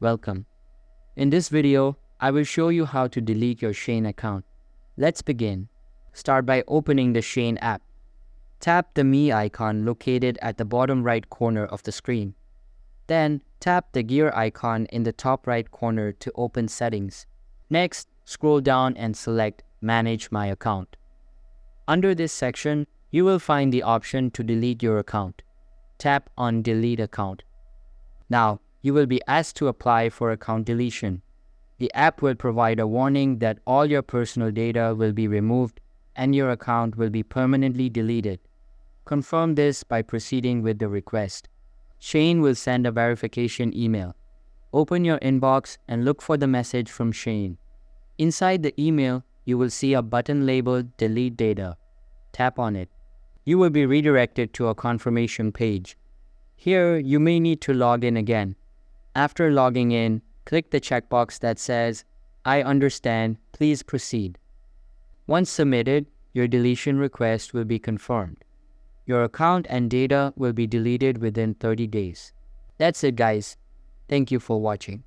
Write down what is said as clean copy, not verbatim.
Welcome. In this video, I will show you how to delete your Shein account. Let's begin. Start by opening the Shein app. Tap the Me icon located at the bottom right corner of the screen. Then, tap the gear icon in the top right corner to open settings. Next, scroll down and select Manage My Account. Under this section, you will find the option to delete your account. Tap on Delete Account. Now, you will be asked to apply for account deletion. The app will provide a warning that all your personal data will be removed and your account will be permanently deleted. Confirm this by proceeding with the request. Shein will send a verification email. Open your inbox and look for the message from Shein. Inside the email, you will see a button labeled Delete Data. Tap on it. You will be redirected to a confirmation page. Here, you may need to log in again. After logging in, click the checkbox that says, I understand, please proceed. Once submitted, your deletion request will be confirmed. Your account and data will be deleted within 30 days. That's it, guys. Thank you for watching.